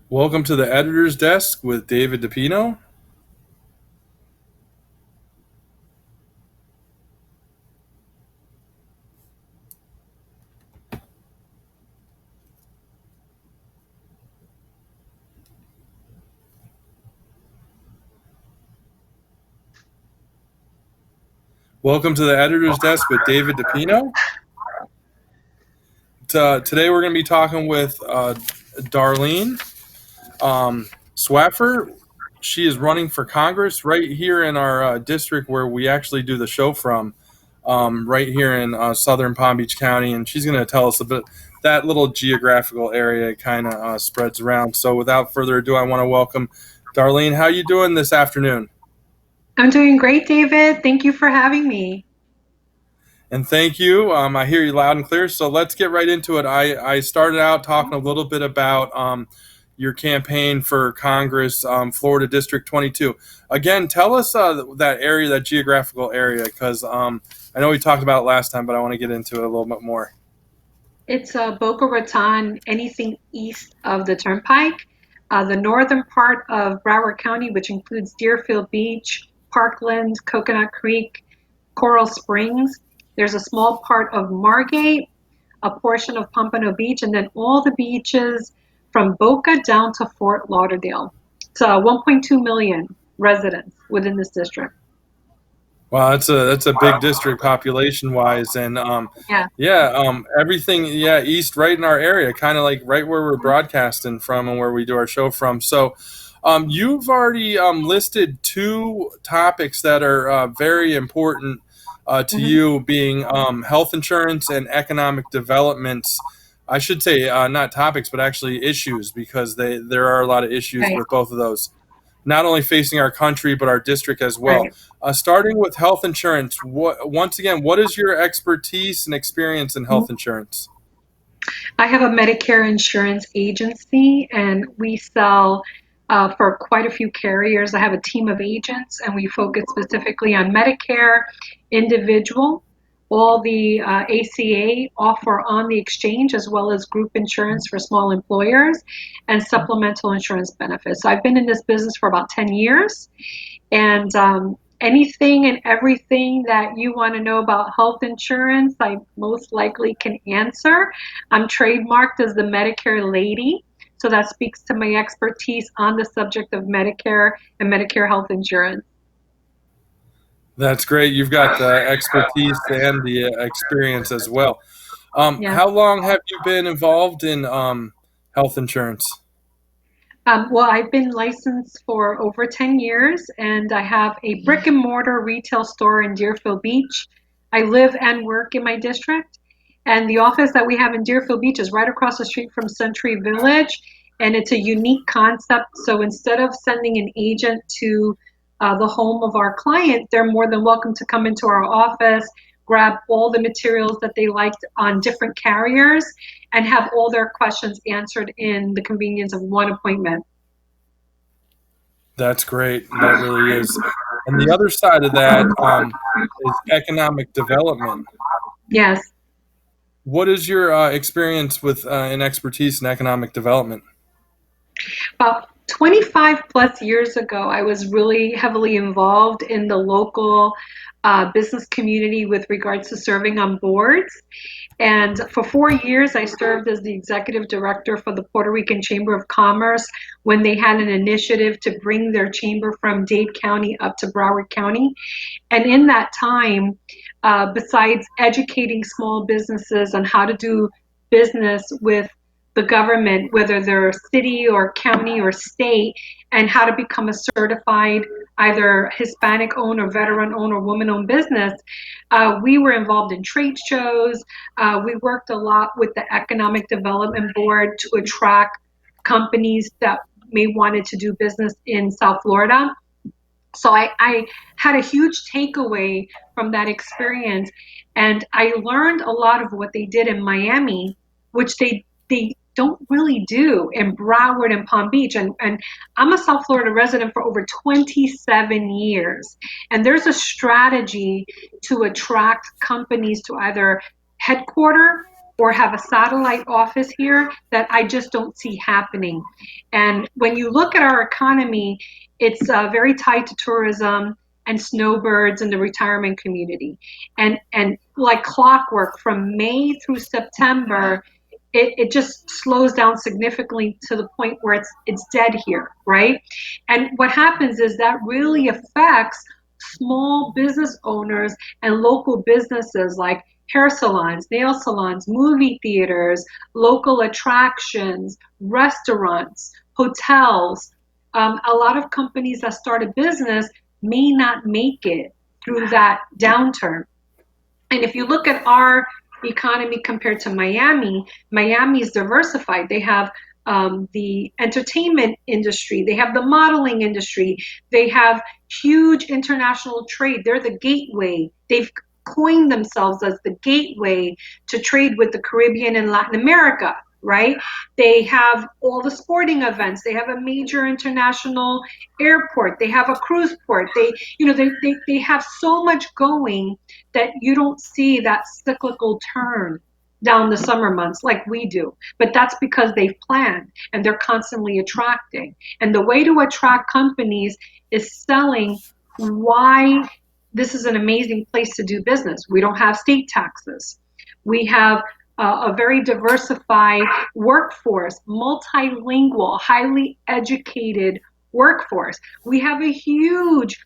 Welcome to the editor's desk with David Pino. Welcome to the editor's desk with David Pino. Today we're going to be talking with Darlene Swaffer. She is running for Congress right here in our district where we actually do the show from, right here in southern Palm Beach County, and she's going to tell us a bit that little geographical area kind of spreads around. So without further ado, I want to welcome Darlene. How you doing this afternoon? I'm doing great, David. Thank you for having me. And thank you. I hear you loud and clear. So let's get right into it. I started out talking a little bit about your campaign for Congress, Florida District 22. Again, tell us that area, that geographical area, because I know we talked about it last time, but I want to get into it a little bit more. It's Boca Raton, anything east of the Turnpike. The northern part of Broward County, which includes Deerfield Beach, Parkland, Coconut Creek, Coral Springs. There's a small part of Margate, a portion of Pompano Beach, and then all the beaches from Boca down to Fort Lauderdale. It's 1.2 million residents within this district. Wow, that's a big district population wise, and Yeah. yeah, everything, yeah, east, right in our area, kind of like right where we're broadcasting from and where we do our show from. So, you've already listed two topics that are very important to Mhm. you, being health insurance and economic developments. I should say not topics, but actually issues, because there are a lot of issues Right, with both of those, not only facing our country but our district as well. right. Starting with health insurance, once again, what is your expertise and experience in health insurance? I have a Medicare insurance agency and we sell for quite a few carriers. I have a team of agents and we focus specifically on Medicare, individual, all the ACA offer on the exchange, as well as group insurance for small employers and supplemental insurance benefits. So I've been in this business for about 10 years. And anything and everything that you want to know about health insurance, I most likely can answer. I'm trademarked as the Medicare lady. So that speaks to my expertise on the subject of Medicare and Medicare health insurance. That's great. You've got the expertise and the experience as well. Yeah. How long have you been involved in health insurance? Well, I've been licensed for over 10 years and I have a brick and mortar retail store in Deerfield Beach. I live and work in my district, and the office that we have in Deerfield Beach is right across the street from Century Village, and it's a unique concept. So instead of sending an agent to the home of our client, they're more than welcome to come into our office, grab all the materials that they liked on different carriers, and have all their questions answered in the convenience of one appointment. That's great. That really is. And the other side of that is economic development. Yes. What is your experience with and expertise in economic development? About 25 plus years ago, I was really heavily involved in the local business community with regards to serving on boards. And for 4 years, I served as the executive director for the Puerto Rican Chamber of Commerce when they had an initiative to bring their chamber from Dade County up to Broward County. And in that time, besides educating small businesses on how to do business with the government, whether they're city or county or state, and how to become a certified either Hispanic owned or veteran owned or woman owned business, we were involved in trade shows. We worked a lot with the Economic Development Board to attract companies that may wanted to do business in South Florida. So I had a huge takeaway from that experience, and I learned a lot of what they did in Miami, which they don't really do in Broward and Palm Beach. And I'm a South Florida resident for over 27 years, and there's a strategy to attract companies to either headquarter or have a satellite office here that I just don't see happening. And when you look at our economy, it's very tied to tourism and snowbirds in the retirement community. And like clockwork, from May through September, it just slows down significantly to the point where it's dead here, right? And what happens is that really affects small business owners and local businesses like hair salons, nail salons, movie theaters, local attractions, restaurants, hotels. A lot of companies that start a business may not make it through that downturn. And if you look at our economy compared to Miami, Miami is diversified. They have the entertainment industry, they have the modeling industry, they have huge international trade. They're the gateway. They've coined themselves as the gateway to trade with the Caribbean and Latin America, right? They have all the sporting events. They have a major international airport. They have a cruise port. They have so much going that you don't see that cyclical turn down the summer months like we do. But that's because they've planned and they're constantly attracting. And the way to attract companies is selling why this is an amazing place to do business. We don't have state taxes. We have a very diversified workforce, multilingual, highly educated workforce. We have a huge,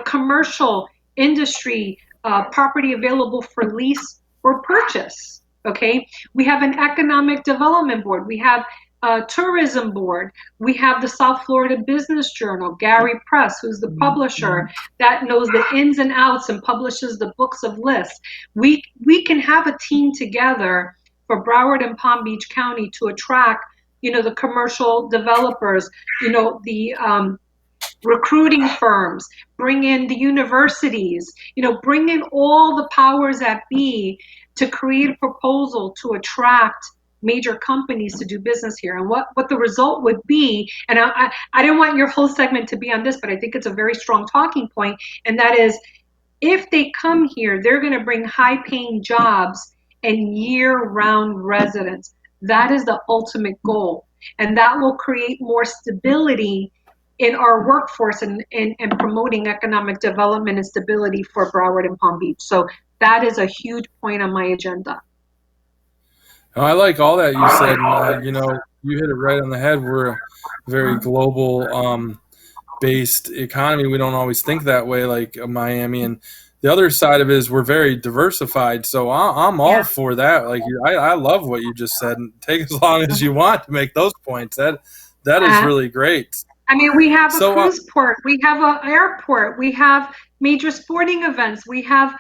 commercial industry, property available for lease or purchase. Okay, we have an economic development board. We have a tourism board. We have the South Florida Business Journal, Gary Press, who's the publisher that knows the ins and outs and publishes the books of lists. We can have a team together for Broward and Palm Beach County to attract, the commercial developers, the recruiting firms, bring in the universities, bring in all the powers that be to create a proposal to attract major companies to do business here. And what the result would be, and I didn't want your whole segment to be on this, but I think it's a very strong talking point, and that is, if they come here, they're going to bring high paying jobs and year round residents. That is the ultimate goal. And that will create more stability in our workforce and promoting economic development and stability for Broward and Palm Beach. So that is a huge point on my agenda. I like all that you said, and you hit it right on the head. We're a very global based economy. We don't always think that way, like Miami. And the other side of it is we're very diversified. So I'm all Yeah. for that. Like I love what you just said. And take as long as you want to make those points. That is Uh, really great. I mean, we have a So cruise port, we have an airport, we have major sporting events, we have,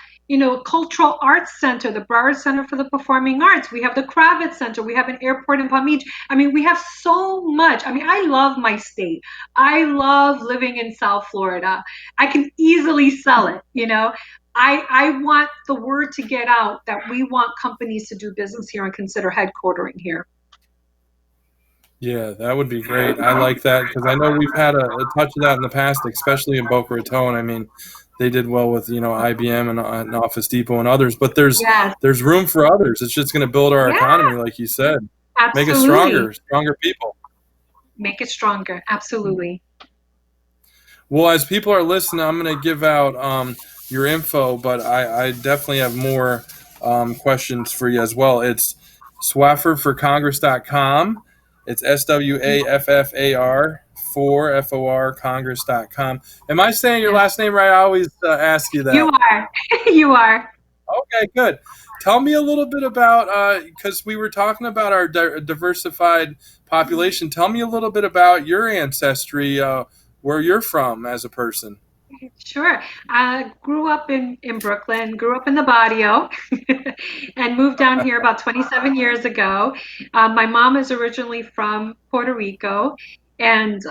cultural arts center, the Broward Center for the Performing Arts, we have the Kravitz Center, we have an airport in Palm Beach. I mean, we have so much. I mean, I love my state. I love living in South Florida. I can easily sell it. I want the word to get out that we want companies to do business here and consider headquartering here. yeah, that would be great. I like that because I know we've had a touch of that in the past, especially in Boca Raton. I mean, they did well with IBM and Office Depot and others, but Yes. there's room for others. It's just going to build our Yeah, economy, like you said, make us absolutely. stronger people. Make it stronger. Absolutely. Well, as people are listening, I'm going to give out your info, but I definitely have more questions for you as well. It's swafferforcongress.com. It's SWAFFAR for FOR Congress.com. Am I saying your Yeah. last name right? I always ask you You that. are. You are. Okay, good. Tell me a little bit about, because we were talking about our diversified population. Tell me a little bit about your ancestry, where you're from as a person. Sure. I grew up in Brooklyn, grew up in the barrio, and moved down here about 27 years ago. My mom is originally from Puerto Rico, and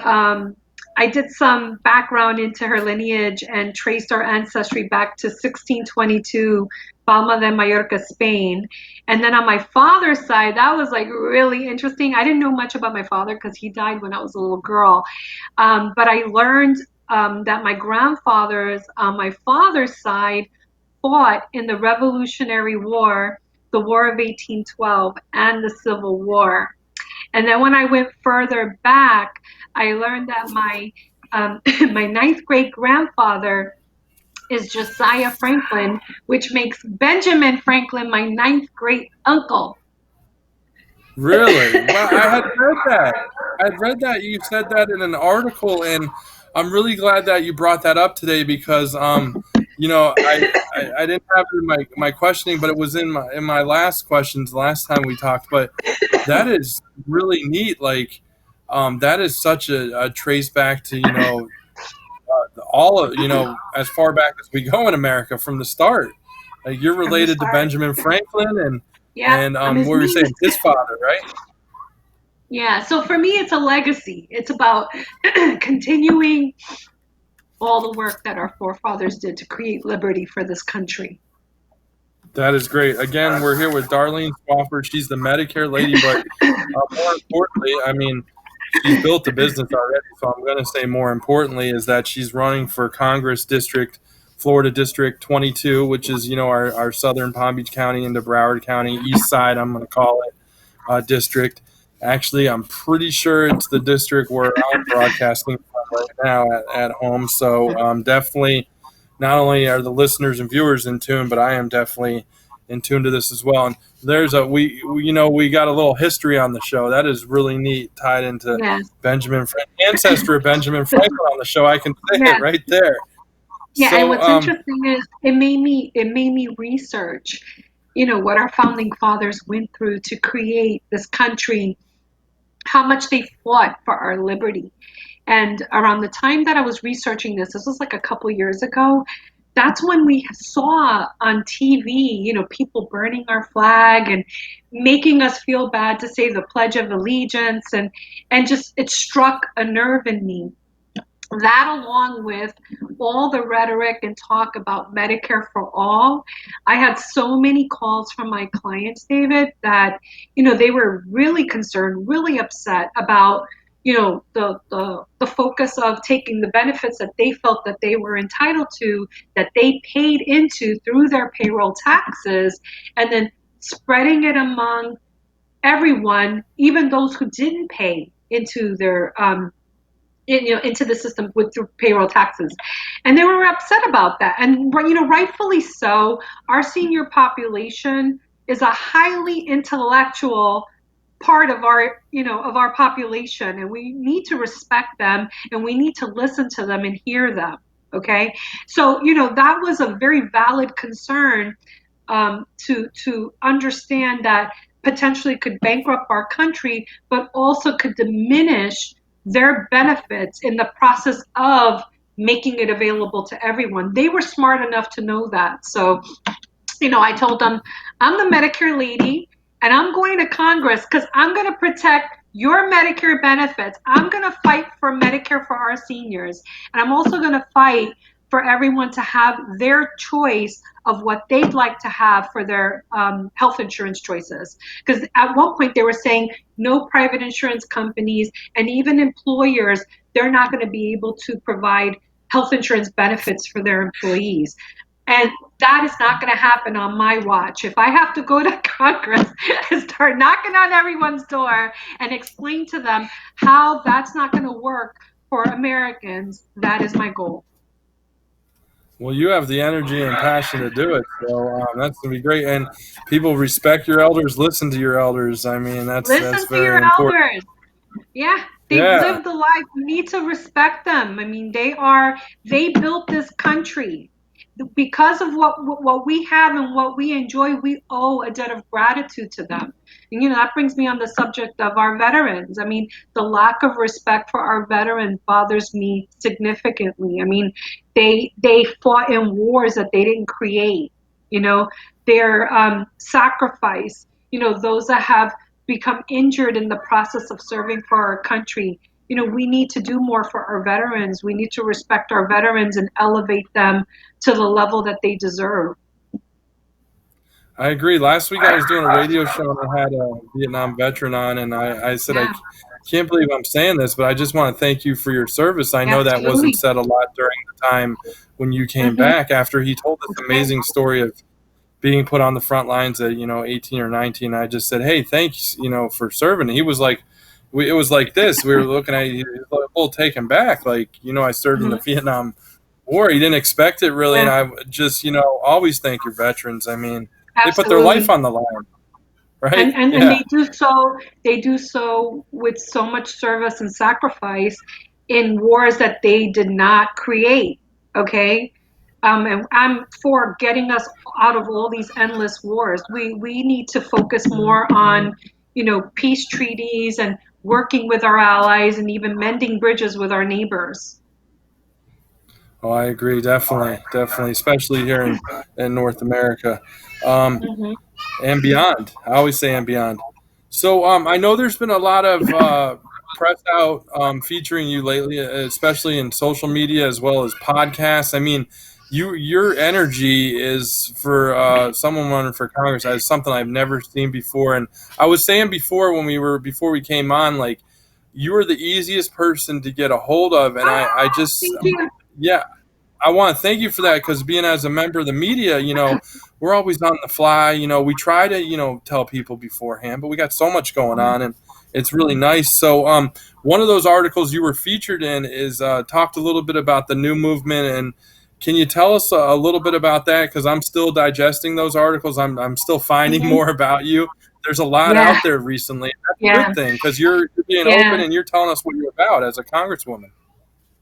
I did some background into her lineage and traced our ancestry back to 1622, Palma de Mallorca, Spain. And then on my father's side, that was like really interesting. I didn't know much about my father because he died when I was a little girl. But I learned that my grandfathers on my father's side fought in the Revolutionary War the War of 1812, and the Civil War. And then when I went further back, I learned that my my ninth great grandfather is Josiah Franklin, which makes Benjamin Franklin my ninth great uncle. Really? Well, I had read that. I'd read that you said that in an article, and I'm really glad that you brought that up today because, I didn't have it in my questioning, but it was in my last questions last time we talked. But that is really neat. Like, that is such a trace back to all of as far back as we go in America from the start. Like, you're From the related to start. Benjamin Franklin and Yeah, I'm what his were you niece. saying? His father, right? Yeah, so for me, it's a legacy. It's about continuing all the work that our forefathers did to create liberty for this country. That is great. Again, we're here with Darlene Swafford. She's the Medicare lady, but more importantly, I mean, she's built a business already. So I'm going to say more importantly is that she's running for Congress District, Florida District 22, which is, our southern Palm Beach County into Broward County, east side, I'm going to call it, district. Actually, I'm pretty sure it's the district where I'm broadcasting from right now at home. So definitely not only are the listeners and viewers in tune, but I am definitely in tune to this as well. And there's we got a little history on the show that is really neat, tied into Yes, ancestor of Benjamin Franklin on the show. I can say it yes. right there. Yeah, and So, what's interesting is it made me research, what our founding fathers went through to create this country, how much they fought for our liberty. And around the time that I was researching this was like a couple years ago, that's when we saw on TV, people burning our flag and making us feel bad to say the Pledge of Allegiance, and just it struck a nerve in me. That, along with all the rhetoric and talk about Medicare for all, I had so many calls from my clients, David, that they were really concerned, really upset about the focus of taking the benefits that they felt that they were entitled to, that they paid into through their payroll taxes, and then spreading it among everyone, even those who didn't pay into their into the system with through payroll taxes, and they were upset about that, and rightfully so. Our senior population is a highly intellectual part of our population, and we need to respect them, and we need to listen to them and hear them. Okay, so that was a very valid concern, to understand that potentially could bankrupt our country, but also could diminish their benefits in the process of making it available to everyone. They were smart enough to know that. So I told them, I'm the Medicare lady, and I'm going to Congress because I'm going to protect your Medicare benefits. I'm going to fight for Medicare for our seniors. And I'm also going to fight for everyone to have their choice of what they'd like to have for their health insurance choices. Because at one point they were saying no private insurance companies and even employers, they're not going to be able to provide health insurance benefits for their employees. And that is not going to happen on my watch. If I have to go to Congress and start knocking on everyone's door and explain to them how that's not going to work for Americans, that is my goal. well, you have the energy and passion to do it, so that's gonna be great. And people respect your elders, listen to your elders. I mean, that's Listen to your very important. elders. Yeah, they've Yeah, lived the life. We need to respect them. I mean, they built this country. Because of what we have and what we enjoy, we owe a debt of gratitude to them. And that brings me on the subject of our veterans. I mean, the lack of respect for our veterans bothers me significantly. I mean, they fought in wars that they didn't create. Their sacrifice. Those that have become injured in the process of serving for our country. We need to do more for our veterans. We need to respect our veterans and elevate them to the level that they deserve. I agree. Last week I was doing a radio show and I had a Vietnam veteran on, and I said Yeah, can't believe I'm saying this, but I just want to thank you for your service. I know that wasn't absolutely. said a lot during the time when you came Hmm. back after he told this amazing story of being put on the front lines at 18 or 19. I just said, hey, thanks, for serving. And he was like, it was like this. We were looking at, he was a little taken back, like, I served in the Mhm. Vietnam War. He didn't expect it really, and Yeah, I just always thank your veterans. I mean, they put their life absolutely. on the line, right? And Yeah. they do so with so much service and sacrifice in wars that they did not create. Okay. And I'm for getting us out of all these endless wars. We need to focus more on, peace treaties and working with our allies and even mending bridges with our neighbors. Oh, I agree, definitely, definitely, especially here in North America. Um, Hmm. and beyond. I always say and beyond. So I know there's been a lot of press out featuring you lately, especially in social media as well as podcasts. I mean, your energy is for someone running for Congress is something I've never seen before. And I was saying before before we came on, like you are the easiest person to get a hold of, and I just Thank you. yeah, I want to thank you for that because being as a member of the media, we're always on the fly. We try to, tell people beforehand, but we got so much going on and it's really nice. So, one of those articles you were featured in is talked a little bit about the new movement. And can you tell us a little bit about that? Because I'm still digesting those articles. I'm still finding Hmm. more about you. There's a lot Yeah, out there recently. That's a yeah, good thing because you're being open yeah. and you're telling us what you're about as a congresswoman.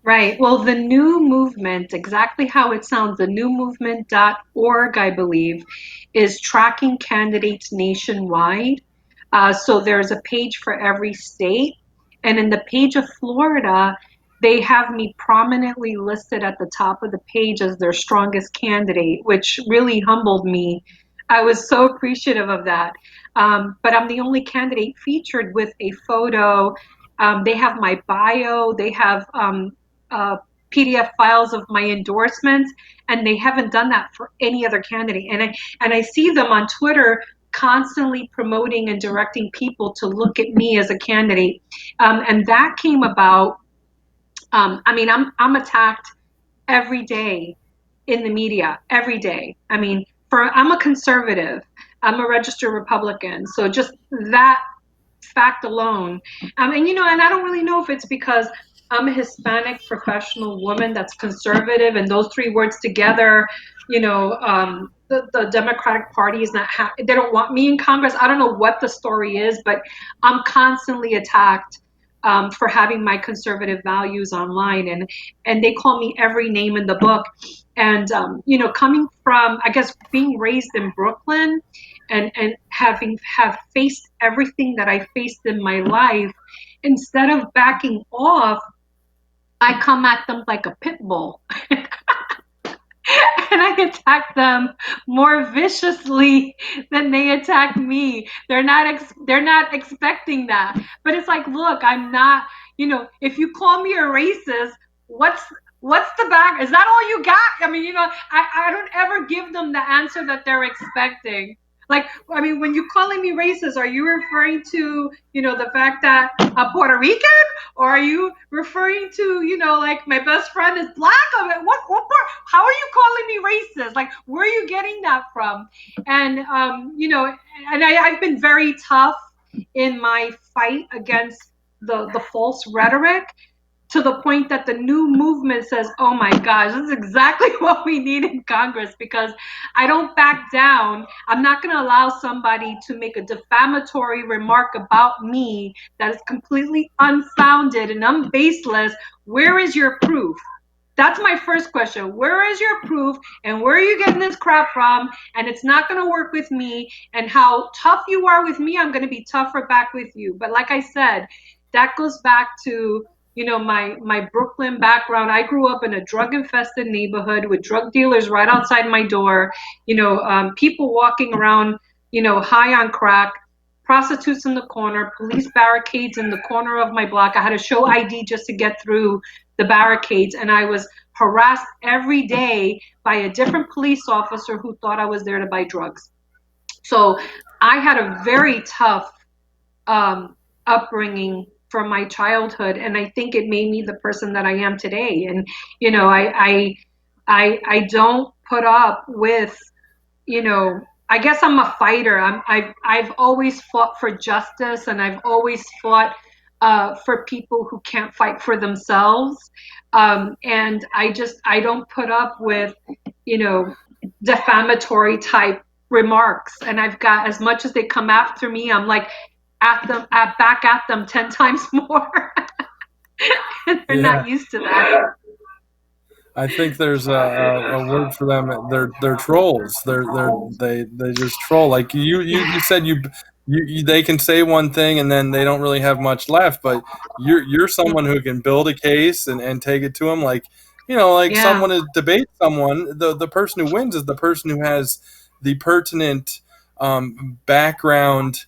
Right. Well, the new movement, exactly how it sounds, the newmovement.org, I believe, is tracking candidates nationwide. So there's a page for every state. And in the page of Florida, they have me prominently listed at the top of the page as their strongest candidate, which really humbled me. I was so appreciative of that. But I'm the only candidate featured with a photo. They have my bio, they have uh, PDF files of my endorsements, and they haven't done that for any other candidate. And I see them on Twitter constantly promoting and directing people to look at me as a candidate. And that came about. I mean, I'm attacked every day in the media every day. I mean, I'm a conservative. I'm a registered Republican. So just that fact alone. And and I don't really know if it's because I'm a Hispanic professional woman that's conservative, and those three words together, the Democratic Party is not, they don't want me in Congress. I don't know what the story is, but I'm constantly attacked for having my conservative values online, and they call me every name in the book. And coming from, I guess, being raised in Brooklyn, and have faced everything that I faced in my life, instead of backing off, I come at them like a pit bull. And I attack them more viciously than they attack me. They're not expecting that. But it's like, look, I'm not, if you call me a racist, what's what's the back? Is that all you got? I mean, I don't ever give them the answer that they're expecting. Like, I mean, when you're calling me racist, are you referring to, the fact that I'm Puerto Rican? Or are you referring to, like my best friend is black? I mean, what part? How are you calling me racist? Like, where are you getting that from? And, and I've been very tough in my fight against the false rhetoric, to the point that the new movement says, oh my gosh, this is exactly what we need in Congress, because I don't back down. I'm not going to allow somebody to make a defamatory remark about me that is completely unfounded and unbaseless. Where is your proof? That's my first question. Where is your proof, and where are you getting this crap from? And it's not going to work with me. And how tough you are with me, I'm going to be tougher back with you. But like I said, that goes back to, my Brooklyn background. I grew up in a drug infested neighborhood with drug dealers right outside my door. People walking around, high on crack, prostitutes in the corner, police barricades in the corner of my block. I had to show ID just to get through the barricades, and I was harassed every day by a different police officer who thought I was there to buy drugs. So I had a very tough um, upbringing from my childhood, and I think it made me the person that I am today. And I don't put up with, I guess I'm a fighter. I've always fought for justice, and I've always fought for people who can't fight for themselves. And I don't put up with, you know, defamatory type remarks. And I've got, as much as they come after me, I'm like back at them 10 times more. And they're Yeah. not used to that. I think there's a word for them. They're trolls. They just troll. Like you said you they can say one thing and then they don't really have much left. But you're someone who can build a case and take it to them. Like like Yeah. someone to debate someone. The person who wins is the person who has the pertinent background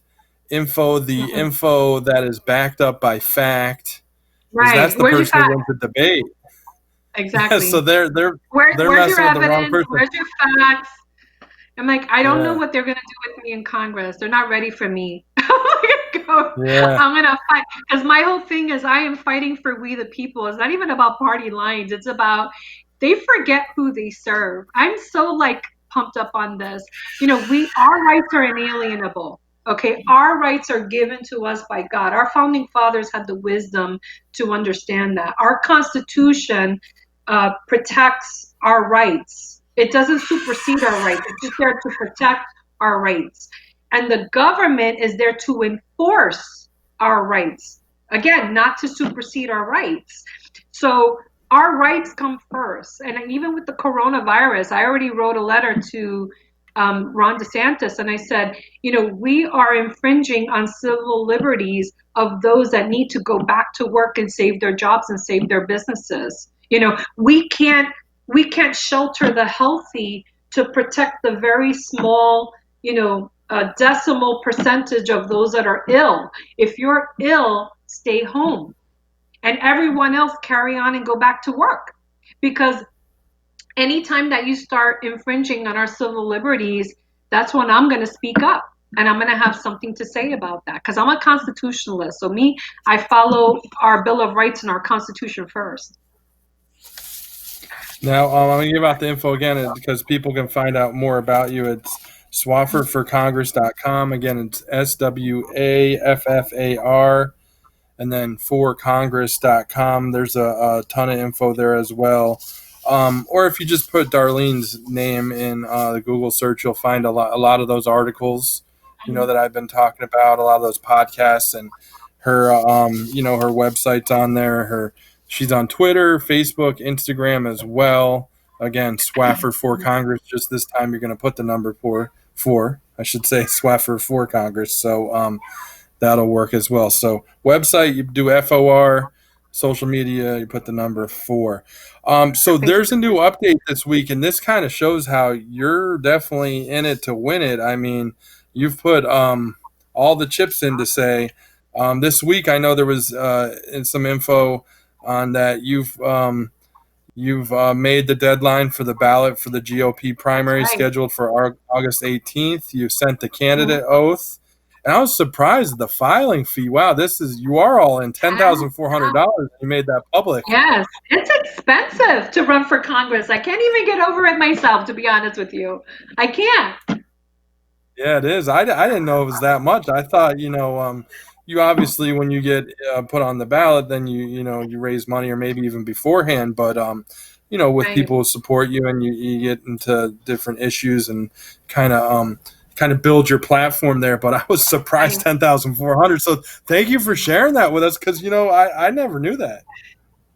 info, the Mhm. info that is backed up by fact. Is that's Right. the Where's your person who fact? wins the debate. Yeah, so Exactly. they're Where's your messing with the wrong evidence? person. Where's your facts? I'm like, I don't know Yeah, what they're gonna do with me in Congress. They're not ready for me. yeah, I'm gonna fight because my whole thing is I am fighting for we the people. It's not even about party lines. It's about they forget who they serve. I'm so like pumped up on this. Our rights are inalienable. Okay, our rights are given to us by God. Our founding fathers had the wisdom to understand that. Our Constitution protects our rights. It doesn't supersede our rights. It's just there to protect our rights. And the government is there to enforce our rights. Again, not to supersede our rights. So our rights come first. And even with the coronavirus, I already wrote a letter to Ron DeSantis and I said, we are infringing on civil liberties of those that need to go back to work and save their jobs and save their businesses. We can't shelter the healthy to protect the very small, a decimal percentage of those that are ill. If you're ill, stay home, and everyone else carry on and go back to work. Because anytime that you start infringing on our civil liberties, that's when I'm going to speak up and I'm going to have something to say about that because I'm a constitutionalist. So me, I follow our Bill of Rights and our Constitution first. Now, I'm going to give out the info again because people can find out more about you. It's swafferforcongress.com. Again, it's SWAFFAR and then forcongress.com. There's a ton of info there as well. Or if you just put Darlene's name in the Google search, you'll find a lot of those articles, that I've been talking about, a lot of those podcasts, and her, her website's on there. She's on Twitter, Facebook, Instagram as well. Again, Swaffer for Congress. Just this time, you're going to put the number four. I should say Swaffer for Congress. So that'll work as well. So website, you do FOR, social media, you put the number 4. So there's a new update this week, and this kind of shows how you're definitely in it to win it. I mean, you've put all the chips in to say this week. I know there was some info on that you've made the deadline for the ballot for the GOP That's primary right. scheduled for August 18th. You sent the candidate Mhm. oath. And I was surprised at the filing fee. Wow, you are all in $10,400. You made that public. Yes, it's expensive to run for Congress. I can't even get over it myself, to be honest with you. I can't. Yeah, it is. I didn't know it was that much. I thought, you obviously when you get put on the ballot, then you raise money or maybe even beforehand. But with Right, people who support you and you get into different issues and kind of kind of build your platform there. But I was surprised right. 10,400. So thank you for sharing that with us because I never knew that.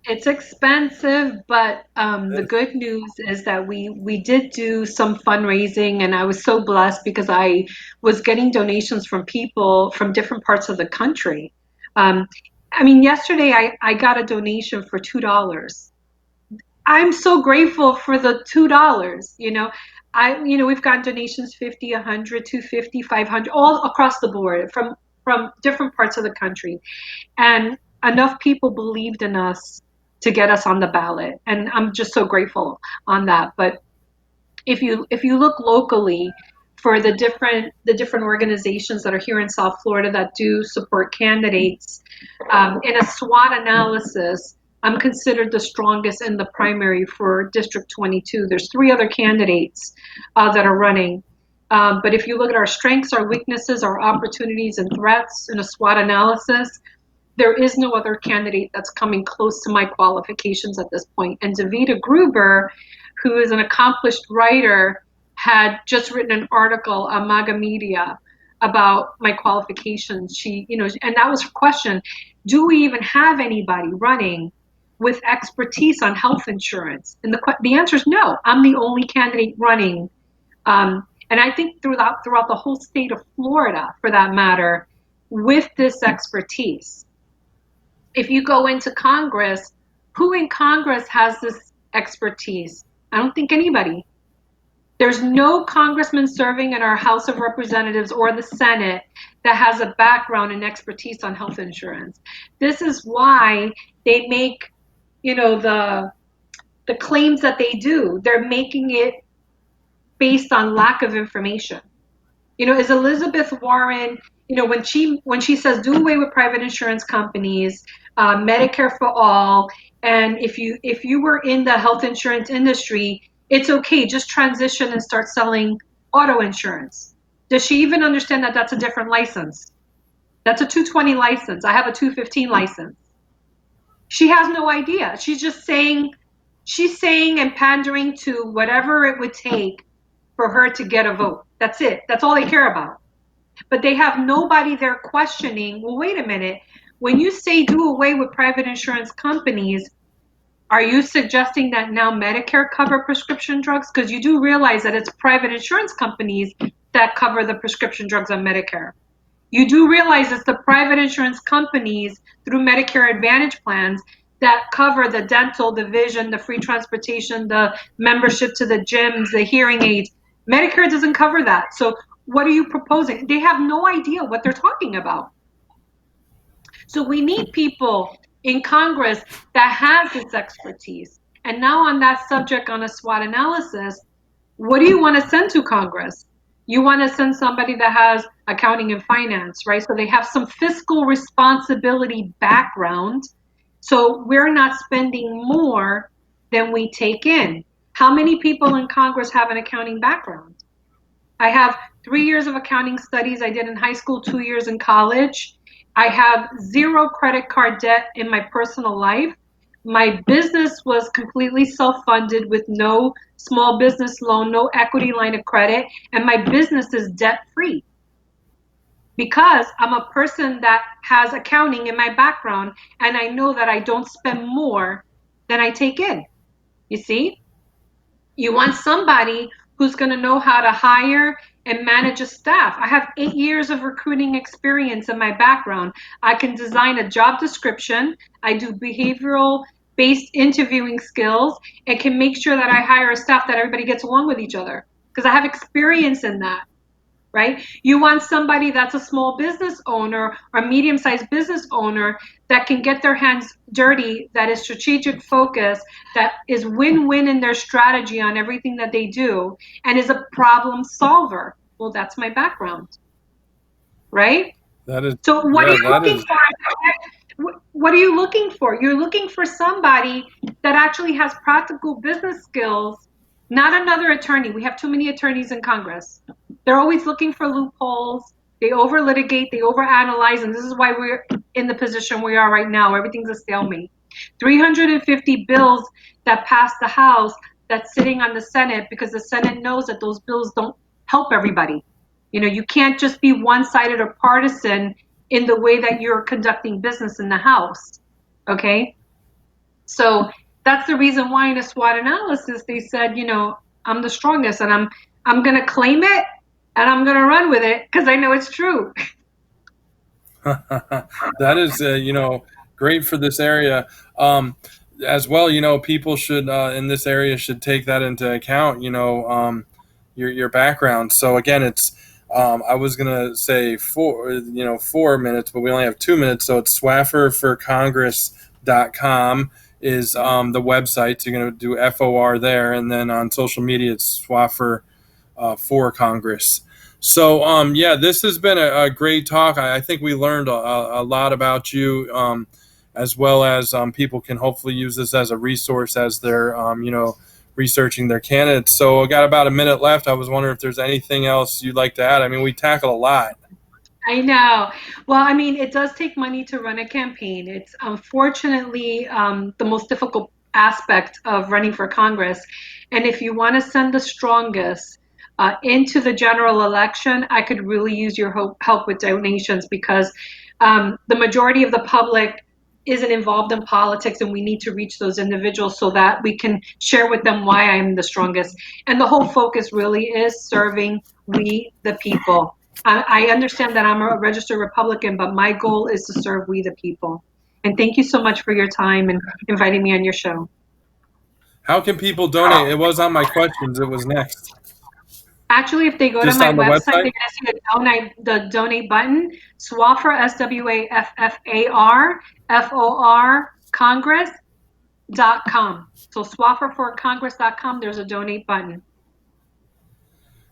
It's expensive, but the good news is that we did do some fundraising, and I was so blessed because I was getting donations from people from different parts of the country. Um, I mean, yesterday I got a donation for $2. I'm so grateful for the $2. We've got donations 50, 100, 250, 500, all across the board from different parts of the country. And enough people believed in us to get us on the ballot. And I'm just so grateful on that. But if you look locally for the different organizations that are here in South Florida that do support candidates, in a SWOT analysis, I'm considered the strongest in the primary for District 22. There's three other candidates that are running. But if you look at our strengths, our weaknesses, our opportunities and threats in a SWOT analysis, there is no other candidate that's coming close to my qualifications at this point. And Davida Gruber, who is an accomplished writer, had just written an article on Maga Media about my qualifications. She, and that was her question: do we even have anybody running with expertise on health insurance? And the answer is no. I'm the only candidate running, and I think throughout the whole state of Florida, for that matter, with this expertise. If you go into Congress, who in Congress has this expertise? I don't think anybody. There's no congressman serving in our House of Representatives or the Senate that has a background and expertise on health insurance. This is why they make, the claims that they do. They're making it based on lack of information. Is Elizabeth Warren, when she says do away with private insurance companies, Medicare for all, and if you were in the health insurance industry, it's okay, just transition and start selling auto insurance. Does she even understand that that's a different license? That's a 220 license. I have a 215 license. She has no idea. She's saying and pandering to whatever it would take for her to get a vote. That's it. That's all they care about. But they have nobody there questioning, well, wait a minute. When you say do away with private insurance companies, are you suggesting that now Medicare cover prescription drugs? Because you do realize that it's private insurance companies that cover the prescription drugs on Medicare. You do realize it's the private insurance companies through Medicare Advantage plans that cover the dental, the vision, the free transportation, the membership to the gyms, the hearing aids. Medicare doesn't cover that. So what are you proposing? They have no idea what they're talking about. So we need people in Congress that has this expertise. And now on that subject, on a SWOT analysis, what do you want to send to Congress? You want to send somebody that has accounting and finance, right? So they have some fiscal responsibility background. So we're not spending more than we take in. How many people in Congress have an accounting background? I have 3 years of accounting studies I did in high school, 2 years in college. I have 0 credit card debt in my personal life. My business was completely self-funded with no small business loan, no equity line of credit, and my business is debt-free because I'm a person that has accounting in my background, and I know that I don't spend more than I take in. You see? You want somebody who's going to know how to hire and manage a staff. I have 8 years of recruiting experience in my background. I can design a job description. I do behavioral based interviewing skills and can make sure that I hire a staff that everybody gets along with each other because I have experience in that. Right? You want somebody that's a small business owner or medium-sized business owner that can get their hands dirty, that is strategic focus, that is win-win in their strategy on everything that they do, and is a problem solver. Well, that's my background, right? That is, So what are yeah, you that looking is, for? What are you looking for? You're looking for somebody that actually has practical business skills, not another attorney. We have too many attorneys in Congress. They're always looking for loopholes. They over litigate, they over analyze, and this is why we're in the position we are right now. Everything's a stalemate. 350 bills that passed the House that's sitting on the Senate because the Senate knows that those bills don't help everybody. You can't just be one-sided or partisan in the way that you're conducting business in the House. Okay? So that's the reason why in a SWOT analysis they said, I'm the strongest and I'm going to claim it and I'm going to run with it because I know it's true. that is, great for this area. As well, people should in this area should take that into account. Your background. So again, it's I was gonna say 4 minutes, but we only have 2 minutes. So it's swafferforcongress.com is the website. So you're gonna do FOR there, and then on social media it's Swaffer for Congress. So yeah, this has been a great talk. I think we learned a lot about you. As well as people can hopefully use this as a resource as they're researching their candidates. So I got about a minute left. I was wondering if there's anything else you'd like to add. I mean, we tackle a lot. I know. Well, I mean, it does take money to run a campaign. It's unfortunately the most difficult aspect of running for Congress. And if you want to send the strongest into the general election, I could really use your help with donations because the majority of the public isn't involved in politics, and we need to reach those individuals so that we can share with them why I'm the strongest. And the whole focus really is serving we the people. I understand that I'm a registered Republican, but my goal is to serve we the people. And thank you so much for your time and inviting me on your show. How can people donate? It was on my questions. It was next. Actually, if they go to Just my on the website, website? they're going to see the donate button, Swaffer, SWAFFAR, Congress.com. So SwafferforCongress.com, there's a donate button.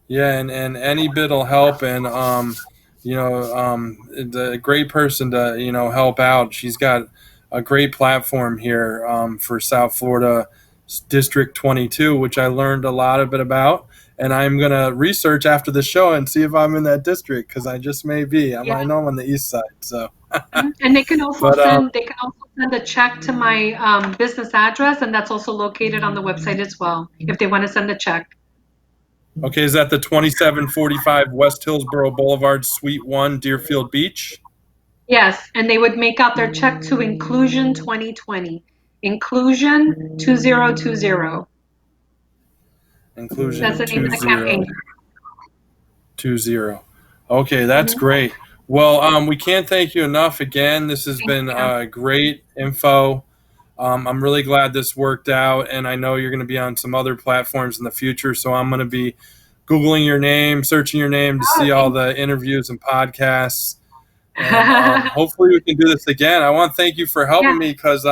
Yeah, and any bit will help. And the great person to help out. She's got a great platform here for South Florida District 22, which I learned a lot of it about. And I'm gonna research after the show and see if I'm in that district because I just may be. Yeah. I know I'm on the east side, so. And they can also But send a check to my business address, and that's also located on the website as well, if they want to send a check. okay, is that the 2745 West Hillsborough Boulevard, Suite 1, Deerfield Beach? Yes, and they would make out their check to Inclusion 2020. Inclusion 2020. That's Inclusion the name of the campaign. 2020. Okay, that's Mhm. great. Well, we can't thank you enough again. This has Thank been you. great info. I'm really glad this worked out, and I know you're going to be on some other platforms in the future. So I'm going to be Googling your name, searching your name to Oh, see all thank the interviews and podcasts. And you. hopefully we can do this again. I want to thank you for Yeah, helping me because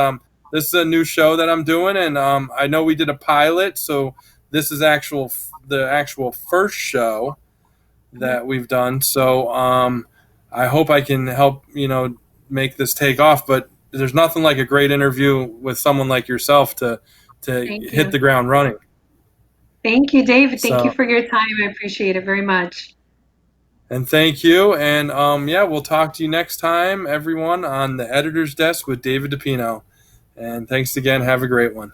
this is a new show that I'm doing, and I know we did a pilot, so this is the actual first show that we've done. So I hope I can help make this take off. But there's nothing like a great interview with someone like yourself to thank hit you. the ground running. Thank you, David. Thank you So for your time. I appreciate it very much. and thank you. And yeah, we'll talk to you next time, everyone, on the editor's desk with David DePino. And thanks again. Have a great one.